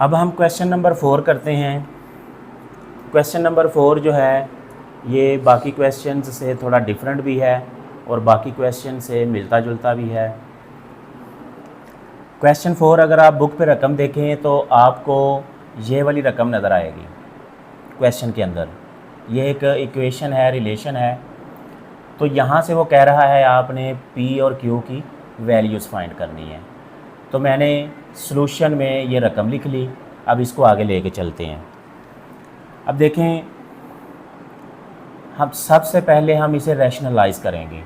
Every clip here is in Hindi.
अब हम क्वेश्चन नंबर 4 करते हैं। क्वेश्चन नंबर 4 जो है ये बाकी क्वेश्चन से थोड़ा डिफरेंट भी है और बाकी क्वेश्चन से मिलता जुलता भी है। क्वेश्चन 4 अगर आप बुक पे रकम देखें तो आपको ये वाली रकम नज़र आएगी क्वेश्चन के अंदर। ये एक इक्वेशन है, रिलेशन है। तो यहाँ से वो कह रहा है आपने P और Q की वैल्यूज़ फाइंड करनी है। तो मैंने सॉल्यूशन में ये रकम लिख ली। अब इसको आगे लेके चलते हैं। अब देखें, हम सबसे पहले हम इसे रैशनलाइज करेंगे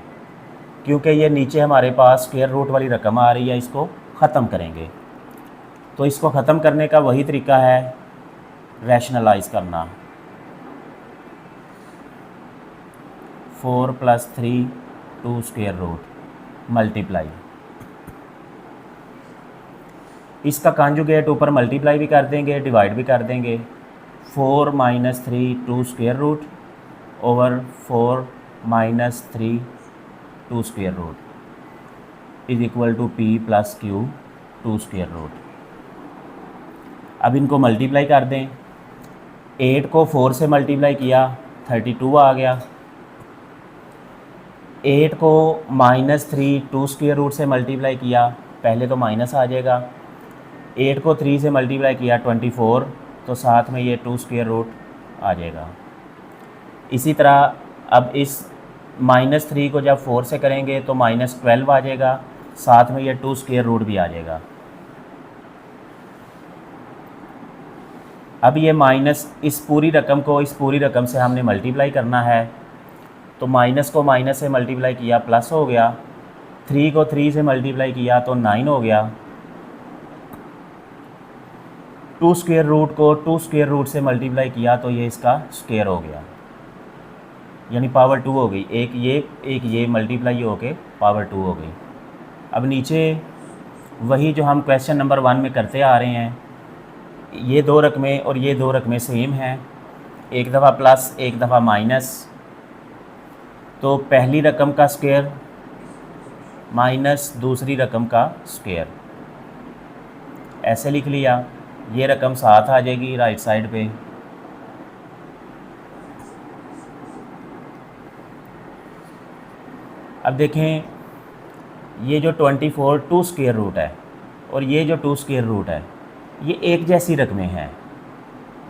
क्योंकि ये नीचे हमारे पास स्क्वायर रूट वाली रकम आ रही है। इसको ख़त्म करेंगे। तो इसको ख़त्म करने का वही तरीका है रैशनलाइज करना। 4 + 3 2 स्क्वायर रूट मल्टीप्लाई, इसका कॉन्जुगेट ऊपर मल्टीप्लाई भी कर देंगे, डिवाइड भी कर देंगे। 4 - 3 2 square root over 4 - 3 2 square root is equal to P + Q 2 square root. अब इनको मल्टीप्लाई कर दें। 8 को 4 से मल्टीप्लाई किया 32 आ गया। 8 को -3 2 स्क्वायर रूट से मल्टीप्लाई किया, पहले तो माइनस आ जाएगा। 8 को 3 से मल्टीप्लाई किया 24, तो साथ में ये 2 स्क्वायर रूट आ जाएगा। इसी तरह अब इस -3 को जब 4 से करेंगे तो -12 आ जाएगा, साथ में ये 2 स्क्वायर रूट भी आ जाएगा। अब ये माइनस इस पूरी रकम को इस पूरी रकम से हमने मल्टीप्लाई करना है। तो माइनस को माइनस से मल्टीप्लाई किया प्लस हो गया। 3 को 3 से मल्टीप्लाई किया तो 9 हो गया। 2 स्क्वायर रूट को 2 स्क्वायर रूट से मल्टीप्लाई किया तो ये इसका स्क्वायर हो गया, यानी पावर 2 हो गई। एक ये मल्टीप्लाई हो के पावर 2 हो गई। अब नीचे वही जो हम क्वेश्चन नंबर 1 में करते आ रहे हैं, ये दो रकमें और ये दो रकमें सेम हैं, एक दफ़ा प्लस एक दफ़ा माइनस। तो पहली रकम का स्क्वायर माइनस दूसरी रकम का स्क्वायर, ऐसे लिख लिया। ये रकम साथ आ जाएगी राइट साइड पे। अब देखें, ये जो 24 2 स्क्वायर रूट है और ये जो 2 स्क्वायर रूट है, ये एक जैसी रकमें हैं,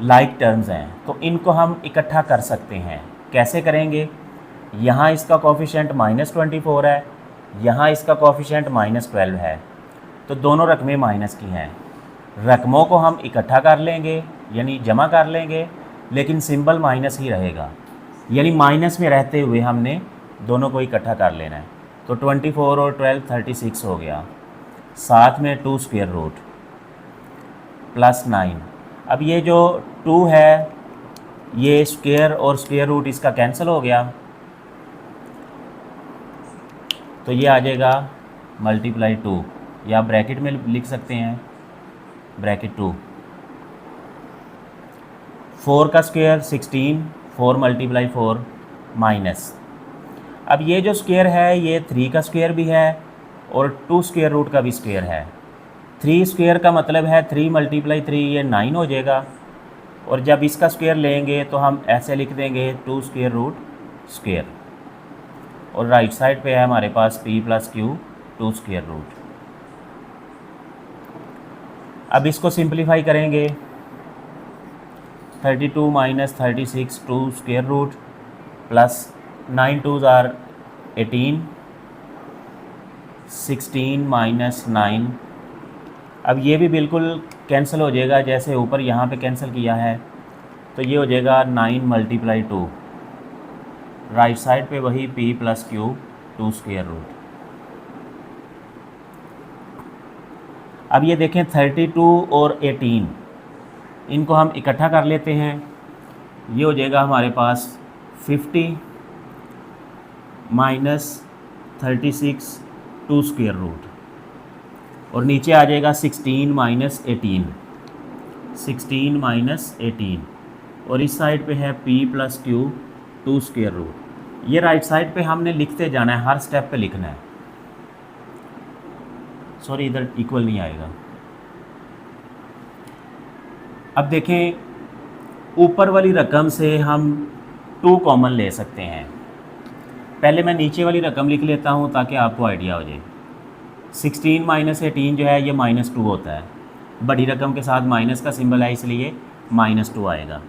लाइक टर्म्स हैं। तो इनको हम इकट्ठा कर सकते हैं। कैसे करेंगे? यहाँ इसका कोफिशिएंट -24 है, यहाँ इसका कोफिशिएंट -12 है, तो दोनों रकमें माइनस की हैं। रकमों को हम इकट्ठा कर लेंगे, यानी जमा कर लेंगे, लेकिन सिंबल माइनस ही रहेगा, यानी माइनस में रहते हुए हमने दोनों को इकट्ठा कर लेना है। तो 24 और 12 36 हो गया, साथ में 2 स्क्वायर रूट प्लस 9। अब ये जो 2 है, ये स्क्वायर और स्क्वायर रूट इसका कैंसिल हो गया, तो ये आ जाएगा मल्टीप्लाई 2, या ब्रैकेट में लिख सकते हैं ब्रैकेट 2। 4 का स्क्वायर 16, 4 × 4 माइनस। अब ये जो स्क्वायर है ये 3 का स्क्वायर भी है और 2 स्क्वायर रूट का भी स्क्वायर है। 3 स्क्वायर का मतलब है 3 × 3 ये 9 हो जाएगा, और जब इसका स्क्वायर लेंगे तो हम ऐसे लिख देंगे 2 स्क्वायर रूट स्क्वायर, और राइट साइड पे है हमारे पास P + Q 2 स्क्वायर रूट। अब इसको सिंप्लीफाई करेंगे। 32 - 36 2 square root plus 9 2s are 18, 16 - 9। अब ये भी बिल्कुल कैंसिल हो जाएगा, जैसे ऊपर यहाँ पे कैंसिल किया है, तो ये हो जाएगा 9 × 2। राइट साइड पे वही P + Q 2 स्क्वायर रूट। अब ये देखें 32 और 18, इनको हम इकट्ठा कर लेते हैं। ये हो जाएगा हमारे पास 50 - 36 2 स्क्वायर रूट, और नीचे आ जाएगा 16 - 18, 16 - 18, और इस साइड पे है P + Q 2 स्क्वायर रूट। ये राइट साइड पे हमने लिखते जाना है, हर स्टेप पे लिखना है। सॉरी, इधर इक्वल नहीं आएगा। अब देखें, ऊपर वाली रकम से हम 2 कॉमन ले सकते हैं। पहले मैं नीचे वाली रकम लिख लेता हूँ ताकि आपको आइडिया हो जाए। 16 माइनस 18 जो है ये -2 होता है। बड़ी रकम के साथ माइनस का सिंबल है इसलिए -2 आएगा।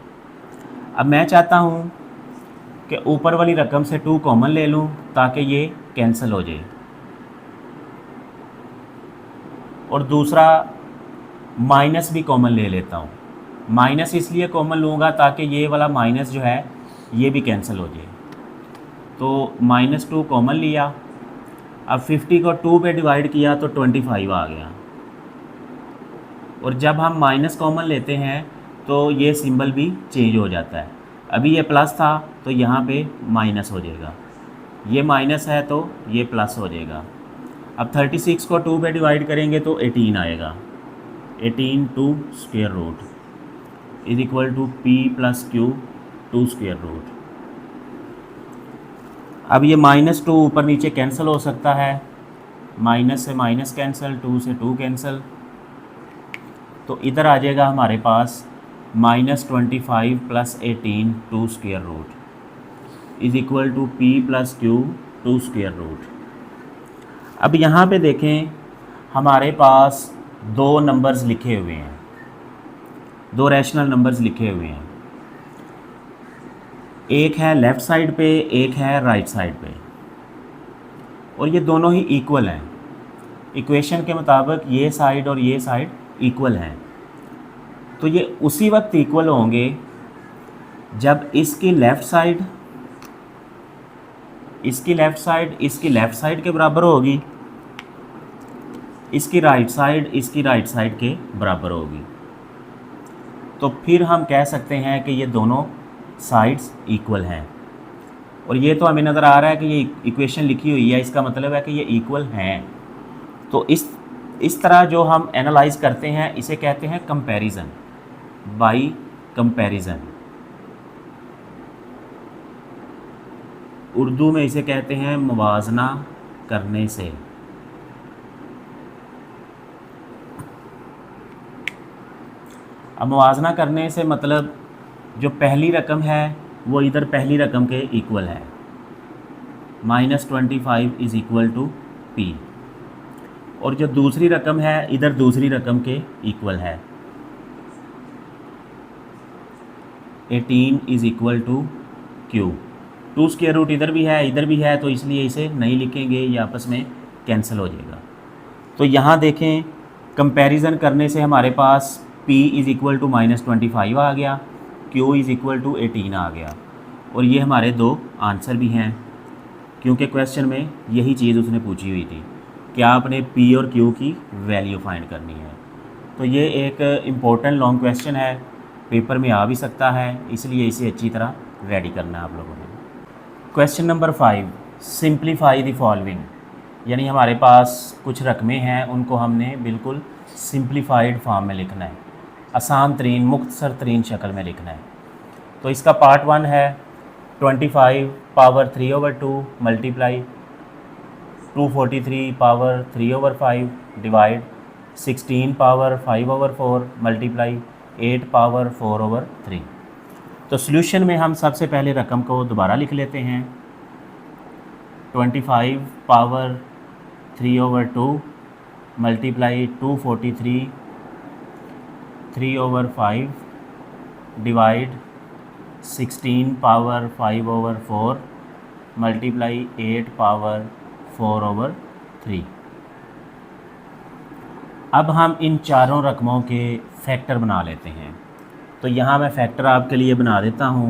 अब मैं चाहता हूँ कि ऊपर वाली रकम से 2 कॉमन ले लूँ ताकि ये कैंसिल हो जाए, और दूसरा माइनस भी कॉमन ले लेता हूँ। माइनस इसलिए कॉमन लूँगा ताकि ये वाला माइनस जो है ये भी कैंसिल हो जाए। तो -2 कॉमन लिया। अब 50 को 2 पे डिवाइड किया तो 25 आ गया, और जब हम माइनस कॉमन लेते हैं तो ये सिंबल भी चेंज हो जाता है। अभी ये प्लस था तो यहाँ पे माइनस हो जाएगा, ये माइनस है तो ये प्लस हो जाएगा। अब 36 को 2 पे डिवाइड करेंगे तो 18 आएगा। 18 2 square root is equal to p plus Q 2 square root. अब ये -2 ऊपर नीचे कैंसिल हो सकता है, माइनस से माइनस कैंसिल, 2 से 2 कैंसिल, तो इधर आ जाएगा हमारे पास -25 plus 18 2 square root is equal to p plus Q 2 square root. अब यहाँ पे देखें, हमारे पास 2 नंबर्स लिखे हुए हैं, 2 रैशनल नंबर्स लिखे हुए हैं। एक है लेफ़्ट साइड पे, एक है राइट साइड पे, और ये दोनों ही इक्वल हैं। इक्वेशन के मुताबिक ये साइड और ये साइड इक्वल हैं, तो ये उसी वक्त इक्वल होंगे जब इसकी लेफ़्ट साइड इसकी लेफ़्ट साइड के बराबर होगी, इसकी राइट साइड के बराबर होगी। तो फिर हम कह सकते हैं कि ये दोनों साइड्स इक्वल हैं। और ये तो हमें नज़र आ रहा है कि ये इक्वेशन लिखी हुई है, इसका मतलब है कि ये इक्वल हैं। तो इस तरह जो हम एनालाइज करते हैं इसे कहते हैं कंपैरिजन, बाय कंपैरिजन। उर्दू में इसे कहते हैं मुवाजना करने से। अब मुवाजना करने से मतलब जो पहली रकम है वो इधर पहली रकम के इक्वल है, -25 इज़ इक्वल टू p, और जो दूसरी रकम है इधर दूसरी रकम के इक्वल है, 18 is equal to q। 2 square root इधर भी है तो इसलिए इसे नहीं लिखेंगे, ये आपस में कैंसिल हो जाएगा। तो यहाँ देखें, कंपैरिजन करने से हमारे पास p इज़ इक्वल टू -25 आ गया, q इज़ इक्वल टू 18 आ गया, और ये हमारे 2 आंसर भी हैं, क्योंकि क्वेश्चन में यही चीज़ उसने पूछी हुई थी कि आपने p और q की वैल्यू फाइंड करनी है। तो ये एक इम्पोर्टेंट लॉन्ग क्वेश्चन है, पेपर में आ भी सकता है, इसलिए इसे अच्छी तरह रेडी करना है आप लोगों ने। Question number 5, simplify the following, यानी हमारे पास कुछ रकमें हैं, उनको हमने बिल्कुल सिंप्लीफाइड फॉर्म में लिखना है, आसान तरीन मुख्तसर तरीन शक्ल में लिखना है। तो इसका पार्ट 1 है 25 power 3/2 multiply 243 power 3/5 divide 16 power 5/4 multiply 8 power 4/3। तो सॉल्यूशन में हम सबसे पहले रकम को दोबारा लिख लेते हैं, 25 power 3/2 multiply 243 3/5 divide 16 power 5/4 multiply 8 power 4/3। अब हम इन चारों रकमों के फैक्टर बना लेते हैं। तो यहाँ मैं फैक्टर आपके लिए बना देता हूँ।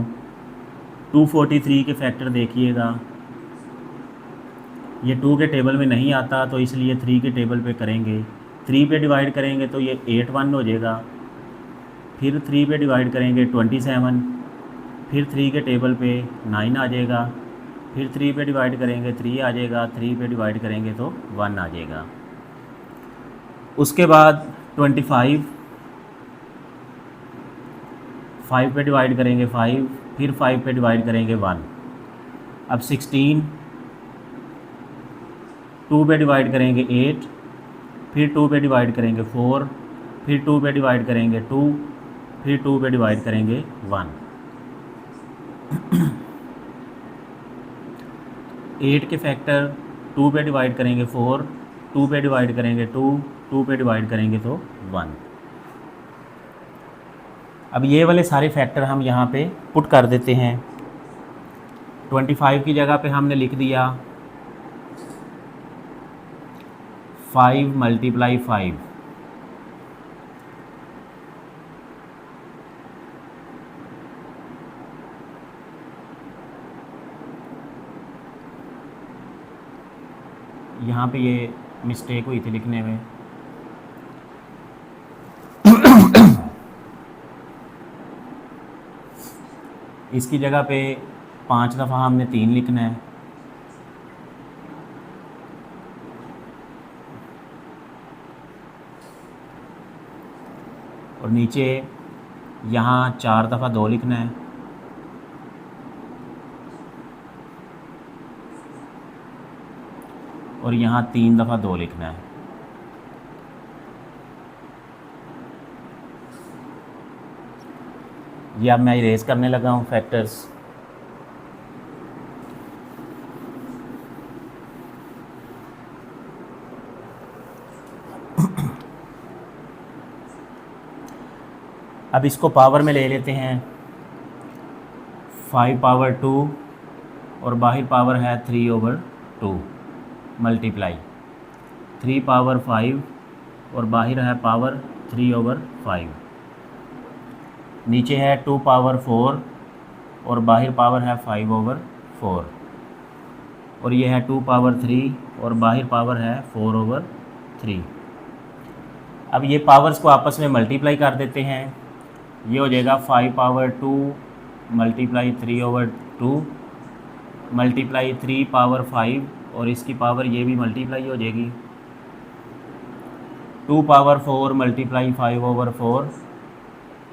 243 के फैक्टर देखिएगा, ये 2 के टेबल में नहीं आता तो इसलिए 3 के टेबल पे करेंगे। 3 पे डिवाइड करेंगे तो ये 81 हो जाएगा, फिर 3 पे डिवाइड करेंगे 27, फिर 3 के टेबल पे 9 आ जाएगा, फिर 3 पे डिवाइड करेंगे 3 आ जाएगा, 3 पे डिवाइड करेंगे तो 1 आ जाएगा। उसके बाद 25 5 पे डिवाइड करेंगे 5, फिर 5 पे डिवाइड करेंगे 1। अब 16 2 पे डिवाइड करेंगे 8, फिर 2 पे डिवाइड करेंगे 4, फिर 2 पे डिवाइड करेंगे 2, फिर 2 पे डिवाइड करेंगे 1। 8 के फैक्टर 2 पे डिवाइड करेंगे 4, 2 पे डिवाइड करेंगे 2, 2 पे डिवाइड करेंगे तो 1। अब ये वाले सारे फैक्टर हम यहाँ पे पुट कर देते हैं। 25 की जगह पे हमने लिख दिया 5 × 5। यहाँ पे ये मिस्टेक हुई थी लिखने में। इसकी जगह पे 5 दफ़ा हमने 3 लिखना है। और नीचे यहाँ 4 दफ़ा 2 लिखना है। और यहाँ 3 दफ़ा 2 लिखना है। ये अब मैं इरेज करने लगा हूँ फैक्टर्स। अब इसको पावर में ले लेते हैं। 5 पावर 2 और बाहर पावर है 3/2 मल्टीप्लाई 3 पावर 5 और बाहर है पावर 3/5। नीचे है 2 पावर 4 और बाहर पावर है 5/4। और ये है 2 पावर 3 और बाहर पावर है 4/3। अब ये पावर्स को आपस में मल्टीप्लाई कर देते हैं। ये हो जाएगा 5 पावर 2 मल्टीप्लाई 3/2 मल्टीप्लाई 3 पावर 5 और इसकी पावर ये भी मल्टीप्लाई हो जाएगी 2 पावर 4 मल्टीप्लाई 5/4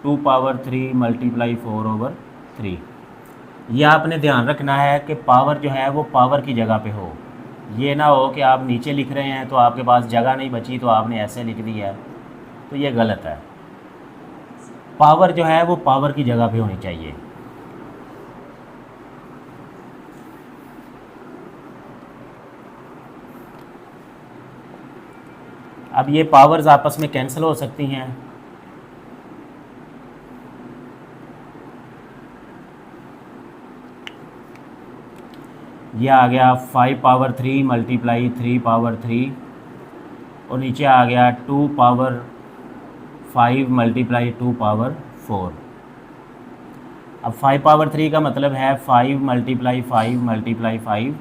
2 पावर 3 मल्टीप्लाई 4/3। यह आपने ध्यान रखना है कि पावर जो है वो पावर की जगह पे हो। ये ना हो कि आप नीचे लिख रहे हैं तो आपके पास जगह नहीं बची तो आपने ऐसे लिख दिया है, तो ये गलत है। पावर जो है वो पावर की जगह पे होनी चाहिए। अब ये पावर्स आपस में कैंसिल हो सकती हैं। ये आ गया 5 पावर 3 मल्टीप्लाई 3 पावर 3 और नीचे आ गया 2 पावर 5 मल्टीप्लाई 2 पावर 4। अब 5 पावर 3 का मतलब है 5 मल्टीप्लाई 5 मल्टीप्लाई 5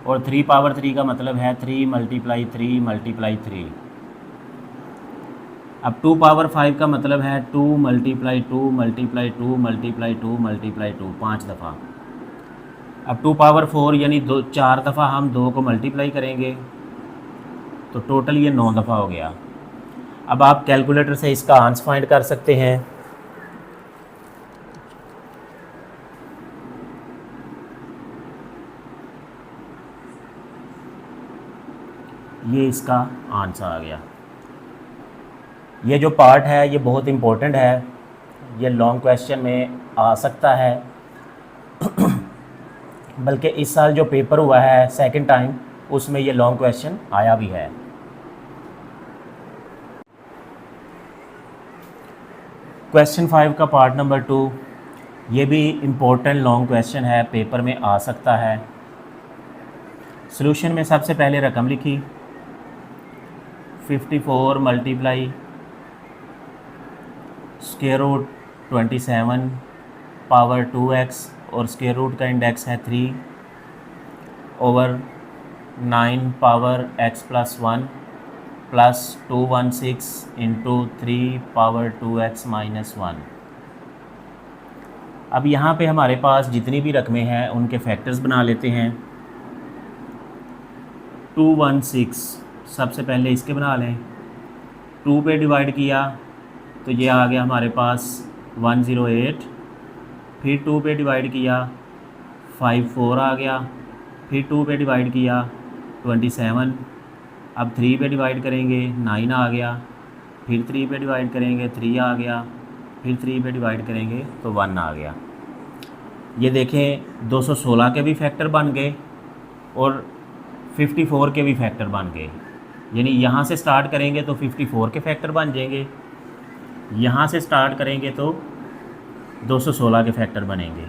और 3 पावर 3 का मतलब है 3 मल्टीप्लाई 3 मल्टीप्लाई 3। अब 2 पावर 5 का मतलब है 2 मल्टीप्लाई 2 मल्टीप्लाई 2 मल्टीप्लाई 2 मल्टीप्लाई 2 5 दफ़ा। अब 2 पावर 4 यानी 4 दफ़ा हम 2 को मल्टीप्लाई करेंगे तो टोटल ये 9 दफ़ा हो गया। अब आप कैलकुलेटर से इसका आंसर फाइंड कर सकते हैं। ये इसका आंसर आ गया। ये जो पार्ट है ये बहुत इम्पोर्टेंट है, ये लॉन्ग क्वेश्चन में आ सकता है। बल्कि इस साल जो पेपर हुआ है सेकंड टाइम उसमें ये लॉन्ग क्वेश्चन आया भी है। क्वेश्चन 5 का पार्ट नंबर 2 ये भी इम्पोर्टेंट लॉन्ग क्वेश्चन है, पेपर में आ सकता है। सॉल्यूशन में सबसे पहले रकम लिखी 54 multiply square root 27 power 2x और स्क्वायर रूट का इंडेक्स है 3 over 9 power x plus 1 plus 216 into 3 power 2x minus 1। अब यहाँ पे हमारे पास जितनी भी रकमें हैं उनके फैक्टर्स बना लेते हैं। 216 सबसे पहले इसके बना लें। 2 पे डिवाइड किया तो ये आ गया हमारे पास 108। फिर 2 पे डिवाइड किया 54 आ गया। फिर 2 पे डिवाइड किया 27। अब 3 पे डिवाइड करेंगे 9 आ गया। फिर 3 पे डिवाइड करेंगे 3 आ गया। फिर 3 पे डिवाइड करेंगे तो 1 आ गया। ये देखें 216 के भी फैक्टर बन गए और 54 के भी फैक्टर बन गए। यानी यहाँ से स्टार्ट करेंगे तो 54 के फैक्टर बन जाएंगे, यहाँ से स्टार्ट करेंगे तो 216 के फैक्टर बनेंगे,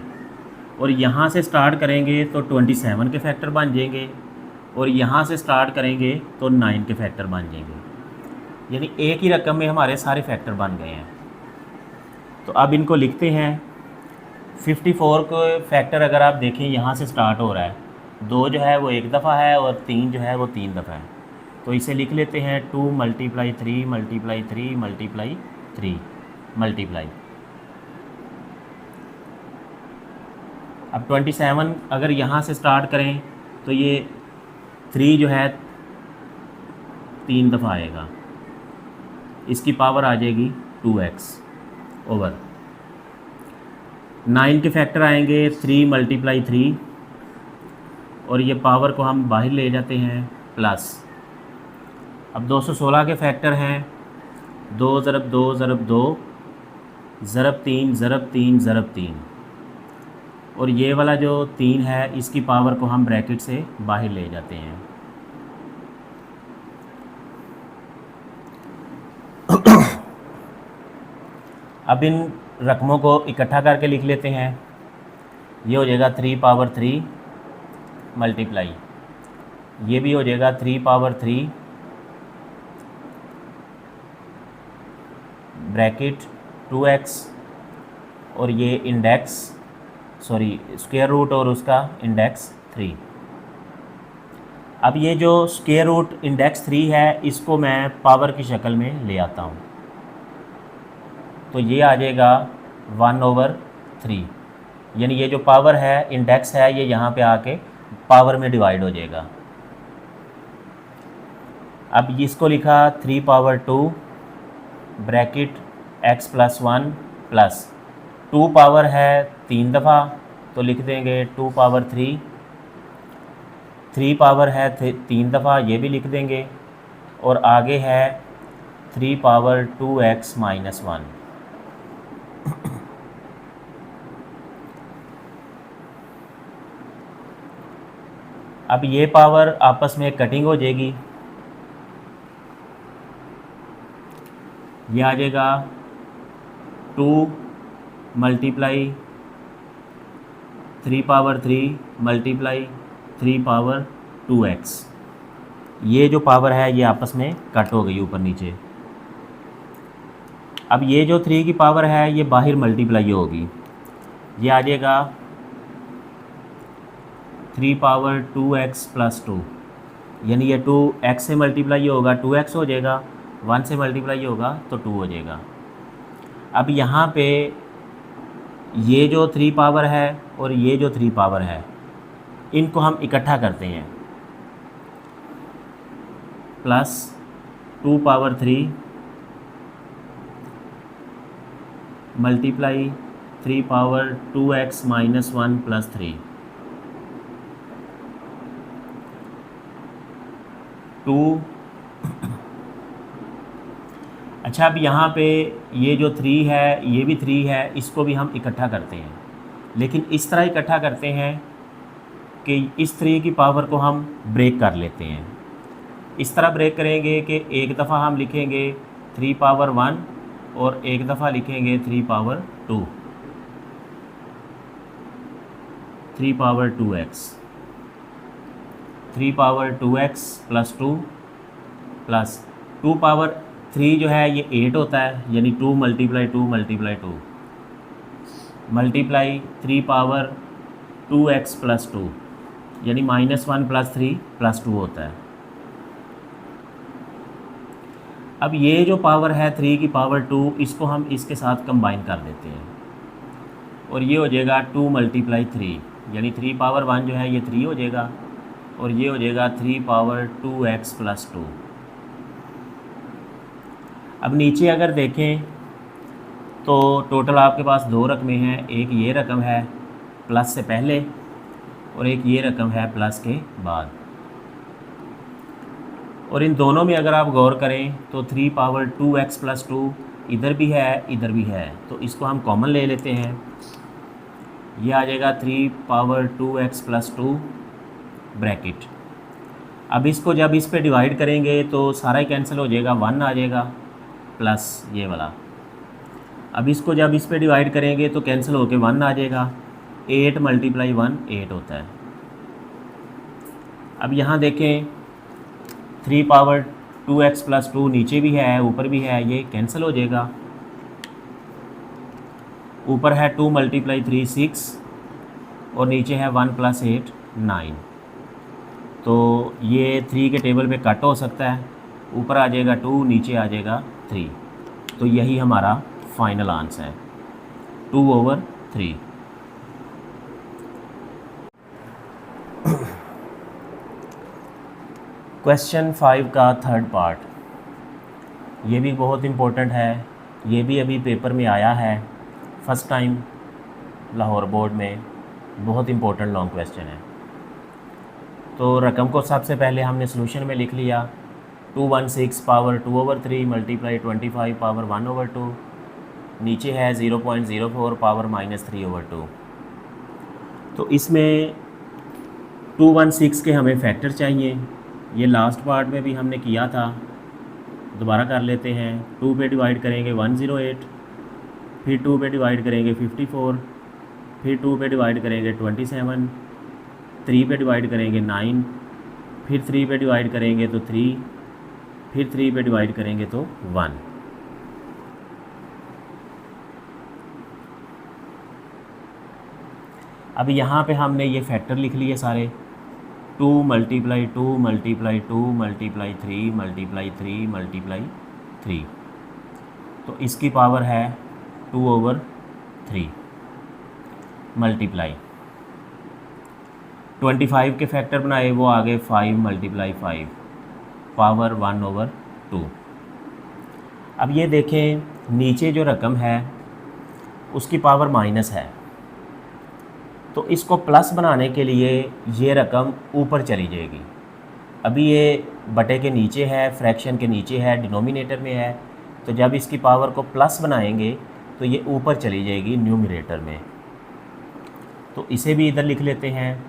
और यहाँ से स्टार्ट करेंगे तो 27 के फैक्टर बन जाएंगे, और यहाँ से स्टार्ट करेंगे तो 9 के फैक्टर बन जाएंगे। यानी एक ही रकम में हमारे सारे फैक्टर बन गए हैं। तो अब इनको लिखते हैं। 54 को फैक्टर अगर आप देखें यहाँ से स्टार्ट हो रहा है, 2 जो है वो एक दफ़ा है और 3 जो है वो 3 दफ़ा है। तो इसे लिख लेते हैं 2 × 3 × 3 × 3 मल्टीप्लाई। अब 27 अगर यहाँ से स्टार्ट करें तो ये 3 जो है 3 दफ़ा आएगा, इसकी पावर आ जाएगी 2x ओवर 9 के फैक्टर आएंगे 3 × 3, और ये पावर को हम बाहर ले जाते हैं प्लस। अब 216 के फैक्टर हैं 2 × 2 × 2 ज़रब 3 ज़रब 3 ज़रब 3, और ये वाला जो 3 है इसकी पावर को हम ब्रैकेट से बाहर ले जाते हैं। अब इन रकमों को इकट्ठा करके लिख लेते हैं। ये हो जाएगा 3 पावर 3 मल्टीप्लाई, ये भी हो जाएगा 3 पावर 3 ब्रैकेट 2x, और ये इंडेक्स स्क्वायर रूट और उसका इंडेक्स 3। अब ये जो स्क्वायर रूट इंडेक्स 3 है इसको मैं पावर की शक्ल में ले आता हूँ, तो ये आ जाएगा 1/3। यानी ये जो पावर है इंडेक्स है ये यहाँ पे आके पावर में डिवाइड हो जाएगा। अब इसको लिखा 3 power 2 bracket x + 1 plus 2 power है 3 दफ़ा तो लिख देंगे 2 पावर 3, 3 पावर है 3 दफ़ा ये भी लिख देंगे, और आगे है 3 पावर 2x - 1। अब ये पावर आपस में कटिंग हो जाएगी, ये आ जाएगा 2 × 3 पावर 3 × 3 पावर 2x। ये जो पावर है ये आपस में कट हो गई ऊपर नीचे। अब ये जो 3 की पावर है ये बाहर मल्टीप्लाई होगी, ये आ जाएगा 3 पावर 2x + 2, यानी ये 2x से मल्टीप्लाई होगा 2x हो जाएगा, 1 से मल्टीप्लाई होगा तो 2 हो जाएगा। अब यहाँ पे ये जो 3 पावर है और ये जो 3 पावर है इनको हम इकट्ठा करते हैं, plus 2 power 3 multiply 3 power 2x - 1 + 3 2। अच्छा, अब यहाँ पे ये जो 3 है ये भी 3 है, इसको भी हम इकट्ठा करते हैं, लेकिन इस तरह इकट्ठा करते हैं कि इस 3 की पावर को हम ब्रेक कर लेते हैं। इस तरह ब्रेक करेंगे कि एक दफ़ा हम लिखेंगे 3 पावर 1 और एक दफ़ा लिखेंगे 3 power 2, 3 power 2x, 3 power 2x + 2 plus 2 power 3 जो है ये 8 होता है, यानी 2 × 2 × 2 मल्टीप्लाई 3 पावर 2x + 2, यानी -1 + 3 + 2 होता है। अब ये जो पावर है 3 की पावर 2 इसको हम इसके साथ कंबाइन कर देते हैं, और ये हो जाएगा 2 × 3, यानी 3 पावर 1 जो है ये 3 हो जाएगा, और ये हो जाएगा 3 पावर 2x + 2। अब नीचे अगर देखें तो टोटल आपके पास 2 रकमें हैं, एक ये रकम है प्लस से पहले और एक ये रकम है प्लस के बाद, और इन दोनों में अगर आप गौर करें तो 3 पावर 2x + 2 इधर भी है, इधर भी है, तो इसको हम कॉमन ले लेते हैं। ये आ जाएगा 3 पावर 2x प्लस 2 ब्रैकेट। अब इसको जब इस पे डिवाइड करेंगे तो सारा ही कैंसिल हो जाएगा, 1 आ जाएगा प्लस ये वाला। अब इसको जब इस पे डिवाइड करेंगे तो कैंसिल होके 1 आ जाएगा। 8 मल्टीप्लाई 1 8 होता है। अब यहाँ देखें 3 पावर 2x प्लस 2 नीचे भी है ऊपर भी है, ये कैंसिल हो जाएगा। ऊपर है 2 मल्टीप्लाई 3 6 और नीचे है 1 प्लस 8 9। तो ये 3 के टेबल पे कट हो सकता है, ऊपर आ जाएगा 2 नीचे आ जाएगा 3। तो यही हमारा फाइनल आंसर है 2/3। क्वेश्चन 5 का थर्ड पार्ट, ये भी बहुत इम्पोर्टेंट है, ये भी अभी पेपर में आया है फर्स्ट टाइम लाहौर बोर्ड में, बहुत इम्पोर्टेंट लॉन्ग क्वेश्चन है। तो रकम को सबसे पहले हमने सॉल्यूशन में लिख लिया, 216 पावर 2/3 मल्टीप्लाई 25 पावर 1/2, नीचे है 0.04 पावर -3/2। तो इसमें 216 के हमें फैक्टर चाहिए, ये लास्ट पार्ट में भी हमने किया था, दोबारा कर लेते हैं। 2 पे डिवाइड करेंगे 108, फिर 2 पे डिवाइड करेंगे 54, फिर 2 पे डिवाइड करेंगे 27, 3 पे डिवाइड करेंगे 9, फिर 3 पे डिवाइड करेंगे तो 3, फिर 3 पे डिवाइड करेंगे तो 1। अब यहाँ पे हमने ये फैक्टर लिख लिए सारे, 2 multiply 2 multiply 2 multiply 3 multiply 3 multiply 3, तो इसकी पावर है 2/3 मल्टीप्लाई 25 के फैक्टर बनाए, वो आ गए 5 मल्टीप्लाई 5 पावर 1/2। अब ये देखें नीचे जो रकम है उसकी पावर माइनस है, तो इसको प्लस बनाने के लिए ये रकम ऊपर चली जाएगी। अभी ये बटे के नीचे है, फ्रैक्शन के नीचे है, डिनोमिनेटर में है, तो जब इसकी पावर को प्लस बनाएंगे तो ये ऊपर चली जाएगी न्यूमरेटर में। तो इसे भी इधर लिख लेते हैं,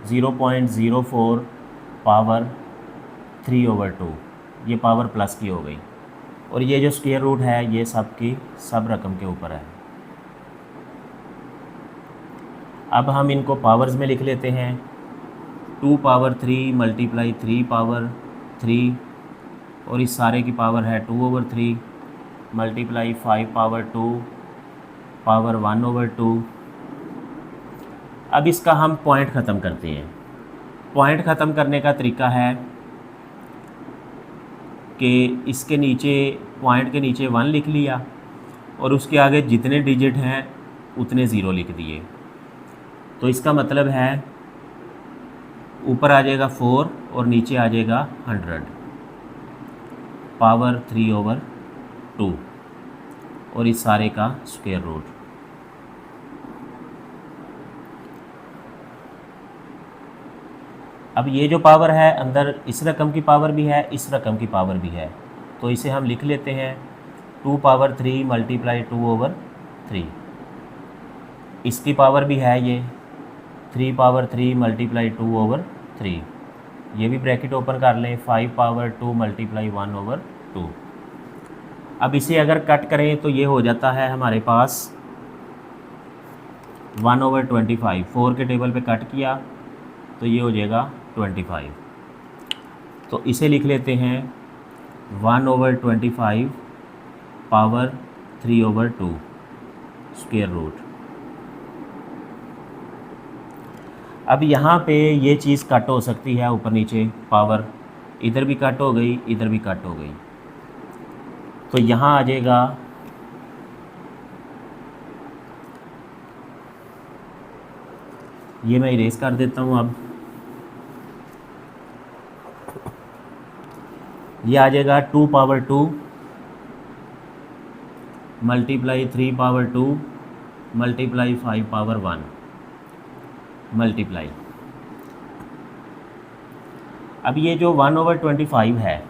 0.04 पावर 3/2, ये पावर प्लस की हो गई, और ये जो स्क्वायर रूट है ये सब की सब रकम के ऊपर है। अब हम इनको पावर्स में लिख लेते हैं, 2 पावर 3 मल्टीप्लाई 3 पावर 3, और इस सारे की पावर है 2/3 मल्टीप्लाई 5 पावर 2 पावर 1/2। अब इसका हम पॉइंट ख़त्म करते हैं। पॉइंट ख़त्म करने का तरीका है कि इसके नीचे पॉइंट के नीचे 1 लिख लिया और उसके आगे जितने डिजिट हैं उतने ज़ीरो लिख दिए। तो इसका मतलब है ऊपर आ जाएगा 4 और नीचे आ जाएगा 100 पावर 3/2 और इस सारे का स्क्वायर रूट। अब ये जो पावर है अंदर इस रकम की पावर भी है, इस रकम की पावर भी है, तो इसे हम लिख लेते हैं 2 पावर 3 मल्टीप्लाई 2/3। इसकी पावर भी है ये 3 पावर 3 मल्टीप्लाई 2/3, ये भी ब्रैकेट ओपन कर लें, 5 पावर 2 मल्टीप्लाई 1/2। अब इसे अगर कट करें तो ये हो जाता है हमारे पास 1/25। 4 के टेबल पे कट किया तो ये हो जाएगा 25। तो इसे लिख लेते हैं 1/25 पावर 3/2 स्क्वायर रूट। अब यहाँ पे ये चीज़ कट हो सकती है, ऊपर नीचे पावर इधर भी कट हो गई, इधर भी कट हो गई, तो यहाँ आ जाएगा ये मैं इरेज कर देता हूँ। अब ये आ जाएगा 2 power 2 multiply 3 power 2 multiply 5 power 1 multiply. अब ये जो 1/25 है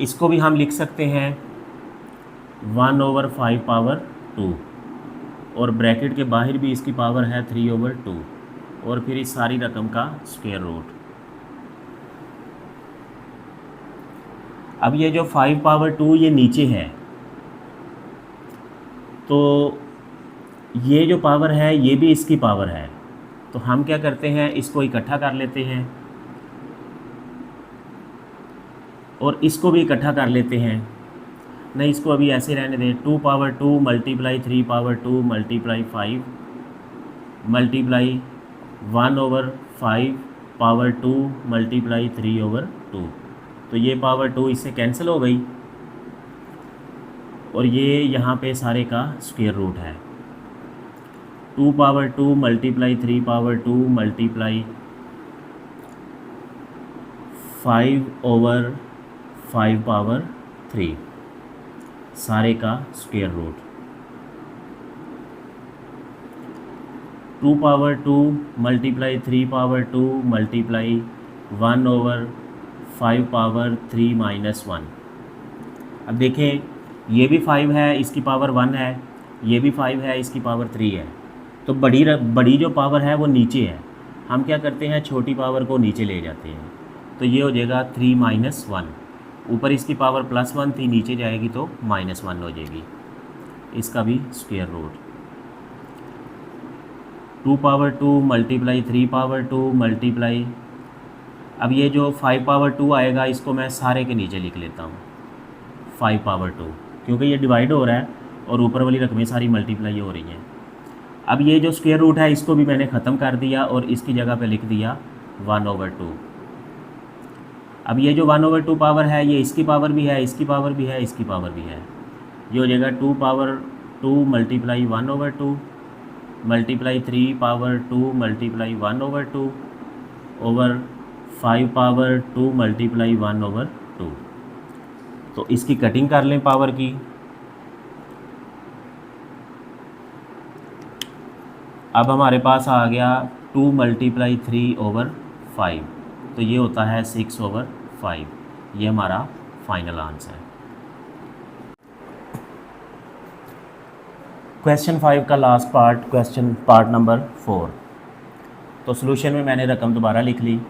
इसको भी हम लिख सकते हैं 1/5 और ब्रैकेट के बाहर भी इसकी पावर है 3/2 और फिर इस सारी रकम का स्क्वायर रूट। अब ये जो 5/2 ये नीचे है, तो ये जो पावर है ये भी इसकी पावर है, तो हम क्या करते हैं, इसको इकट्ठा कर लेते हैं और इसको भी इकट्ठा कर लेते हैं। नहीं, इसको अभी ऐसे रहने दें। 2/2 मल्टीप्लाई 3/2 मल्टीप्लाई 5 मल्टीप्लाई 1/5/2 मल्टीप्लाई 3/2। तो ये पावर 2 इससे कैंसिल हो गई और ये यहाँ पे सारे का स्क्वायर रूट है। 2/2 मल्टीप्लाई 3/2 मल्टीप्लाई 5/5/3 सारे का स्क्वायर रूट। 2/2 multiply 3/2 multiply 1/5/3 - 1। अब देखें, ये भी 5 है, इसकी पावर 1 है, ये भी 5 है, इसकी पावर 3 है। तो बड़ी जो पावर है वो नीचे है, हम क्या करते हैं, छोटी पावर को नीचे ले जाते हैं। तो ये हो जाएगा 3 - 1। ऊपर इसकी पावर +1 थी, नीचे जाएगी तो -1 हो जाएगी। इसका भी स्क्वायर रूट। 2/2 मल्टीप्लाई 3/2 मल्टीप्लाई, अब ये जो 5/2 आएगा इसको मैं सारे के नीचे लिख लेता हूँ 5/2, क्योंकि ये डिवाइड हो रहा है और ऊपर वाली रकमें सारी मल्टीप्लाई हो रही हैं। अब ये जो स्क्वायर रूट है इसको भी मैंने ख़त्म कर दिया और इसकी जगह पे लिख दिया 1/2। अब ये जो 1/2 पावर है ये इसकी पावर भी है, इसकी पावर भी है, इसकी पावर भी है। ये हो जाएगा 2/2 multiply 1/2 multiply 3/2 multiply 1/2 over 5/2 multiply 1/2। तो इसकी कटिंग कर लें पावर की। अब हमारे पास आ गया 2 मल्टीप्लाई 3/5, तो ये होता है 6/5। ये हमारा फाइनल आंसर है। क्वेश्चन 5 का last part, question part number 4। तो सॉल्यूशन में मैंने रकम दोबारा लिख ली।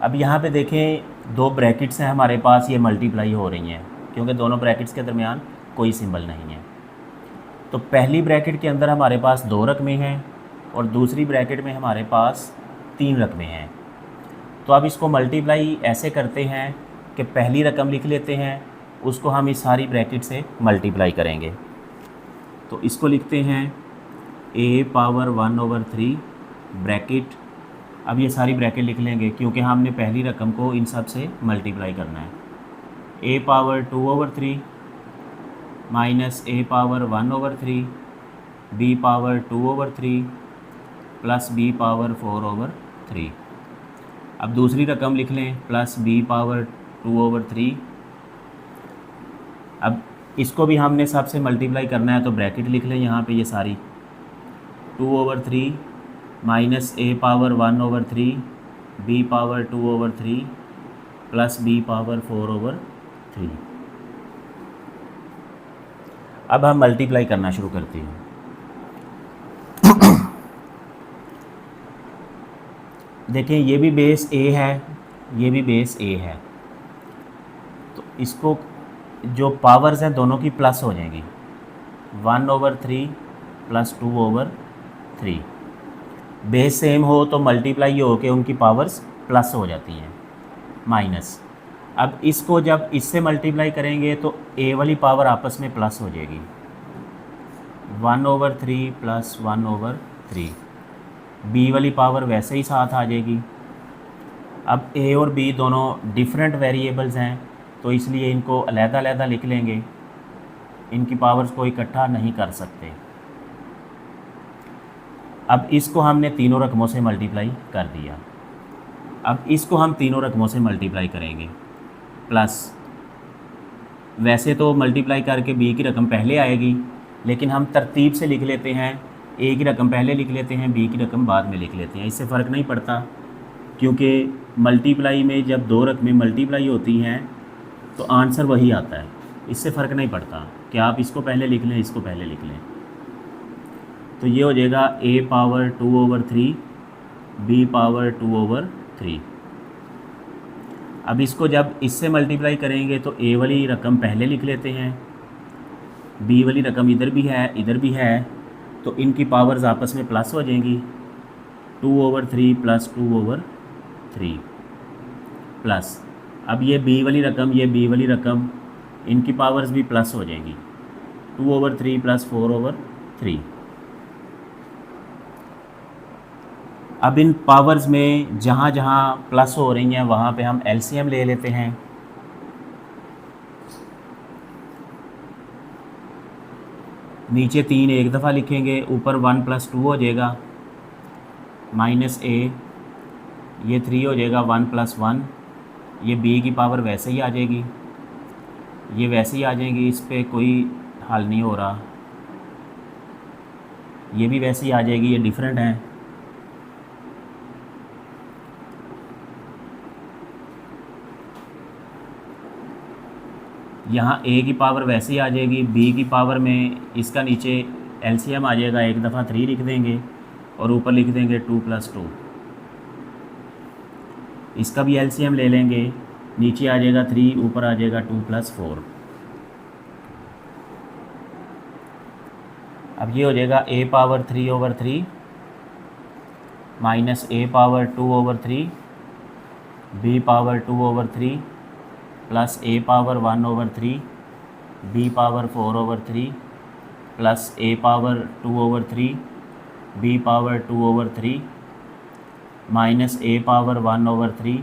अब यहाँ पे देखें, दो ब्रैकेट्स हैं हमारे पास, ये मल्टीप्लाई हो रही हैं क्योंकि दोनों ब्रैकेट्स के दरमियान कोई सिंबल नहीं है। तो पहली ब्रैकेट के अंदर हमारे पास 2 रकमें हैं और दूसरी ब्रैकेट में हमारे पास 3 रकमें हैं। तो अब इसको मल्टीप्लाई ऐसे करते हैं कि पहली रकम लिख लेते हैं, उसको हम इस सारी ब्रैकेट से मल्टीप्लाई करेंगे। तो इसको लिखते हैं a⁻1/3 ब्रैकेट। अब ये सारी ब्रैकेट लिख लेंगे क्योंकि हमने पहली रकम को इन सब से मल्टीप्लाई करना है। a⁻2/3 minus a⁻1/3 b⁻2/3 plus b⁻4/3। अब दूसरी रकम लिख लें प्लस b⁻2/3। अब इसको भी हमने सबसे मल्टीप्लाई करना है तो ब्रैकेट लिख लें यहाँ पे ये सारी 2/3 minus a⁻1/3 b⁻2/3 plus b⁻4/3। अब हम मल्टीप्लाई करना शुरू करते हैं। देखें, ये भी बेस a है, ये भी बेस a है, तो इसको जो पावर्स हैं दोनों की प्लस हो जाएंगी। 1/3 प्लस 2/3। बेस सेम हो तो मल्टीप्लाई हो के उनकी पावर्स प्लस हो जाती हैं, माइनस। अब इसको जब इससे मल्टीप्लाई करेंगे तो a वाली पावर आपस में प्लस हो जाएगी, 1/3 प्लस 1/3। b वाली पावर वैसे ही साथ आ जाएगी। अब a और b दोनों डिफरेंट वेरिएबल्स हैं तो इसलिए इनको अलग-अलग लिख लेंगे, इनकी पावर्स को इकट्ठा नहीं कर सकते। अब इसको हमने तीनों रकमों से मल्टीप्लाई कर दिया। अब इसको हम तीनों रकमों से मल्टीप्लाई करेंगे, प्लस वैसे तो मल्टीप्लाई करके b की रकम पहले आएगी, लेकिन हम तरतीब से लिख लेते हैं, a की रकम पहले लिख लेते हैं, b की रकम बाद में लिख लेते हैं। इससे फ़र्क नहीं पड़ता क्योंकि मल्टीप्लाई में जब 2 रकमें मल्टीप्लाई होती हैं तो आंसर वही आता है। इससे फ़र्क नहीं पड़ता कि आप इसको पहले लिख लें, इसको पहले लिख लें। तो ये हो जाएगा a पावर 2/3 b पावर 2/3। अब इसको जब इससे मल्टीप्लाई करेंगे तो a वाली रकम पहले लिख लेते हैं, b वाली रकम इधर भी है, तो इनकी पावर्स आपस में प्लस हो जाएंगी। 2/3 प्लस 2/3 प्लस, अब ये b वाली रकम, ये b वाली रकम, इनकी पावर्स भी प्लस हो जाएंगी। 2/3 प्लस 4/3। अब इन पावर्स में जहाँ जहाँ प्लस हो रही हैं वहाँ पे हम एलसीएम ले लेते हैं। नीचे 3 एक दफ़ा लिखेंगे, ऊपर 1 + 2 हो जाएगा, माइनस a, ये 3 हो जाएगा 1 + 1, ये b की पावर वैसे ही आ जाएगी, ये वैसे ही आ जाएगी, इस पर कोई हल नहीं हो रहा, ये भी वैसे ही आ जाएगी, ये डिफरेंट हैं। यहाँ a की पावर वैसे ही आ जाएगी, b की पावर में इसका नीचे एलसीएम आ जाएगा, एक दफ़ा 3 लिख देंगे और ऊपर लिख देंगे 2 + 2। इसका भी एलसीएम ले लेंगे, नीचे आ जाएगा 3, ऊपर आ जाएगा 2 + 4। अब ये हो जाएगा a power 3/3 minus a power 2/3 b power 2/3 plus a power 1/3 b power 4/3 plus a power 2/3 b power 2/3 minus a power 1/3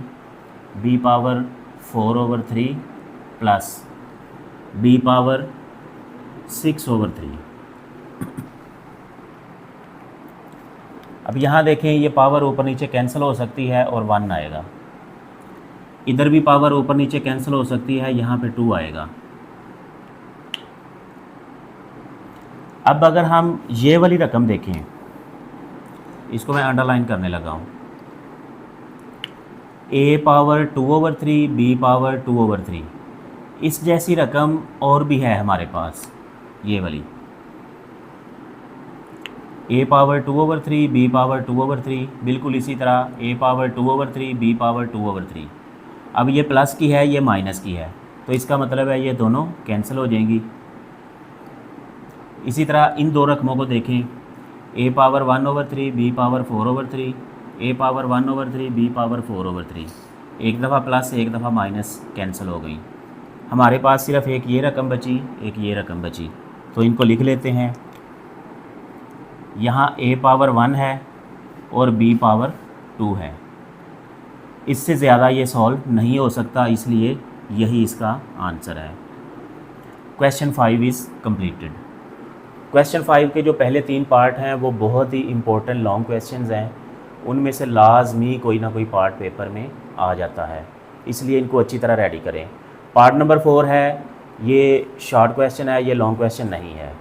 b power 4/3 plus b power 6/3। अब यहाँ देखें, ये पावर ऊपर नीचे कैंसिल हो सकती है और 1 आएगा, इधर भी पावर ऊपर नीचे कैंसिल हो सकती है, यहाँ पे 2 आएगा। अब अगर हम ये वाली रकम देखें, इसको मैं अंडरलाइन करने लगा हूँ, a पावर 2/3 b पावर 2/3, इस जैसी रकम और भी है हमारे पास, ये वाली a पावर 2/3 b पावर 2/3, बिल्कुल इसी तरह a पावर 2/3 b पावर 2/3। अब ये प्लस की है, ये माइनस की है, तो इसका मतलब है ये दोनों कैंसिल हो जाएंगी। इसी तरह इन दो रकमों को देखें, a power 1/3 b power 4/3, a power 1/3 b power 4/3, एक दफ़ा प्लस एक दफ़ा माइनस कैंसिल हो गई। हमारे पास सिर्फ एक ये रकम बची, एक ये रकम बची, तो इनको लिख लेते हैं। यहाँ a पावर 1 है और b पावर 2 है, इससे ज़्यादा ये सॉल्व नहीं हो सकता, इसलिए यही इसका आंसर है। Question 5 is completed. क्वेश्चन 5 के जो पहले 3 पार्ट हैं वो बहुत ही इम्पोर्टेंट लॉन्ग क्वेश्चंस हैं, उनमें से लाजमी कोई ना कोई पार्ट पेपर में आ जाता है, इसलिए इनको अच्छी तरह रेडी करें। पार्ट नंबर 4 है, ये शॉर्ट क्वेश्चन है, ये लॉन्ग क्वेश्चन नहीं है।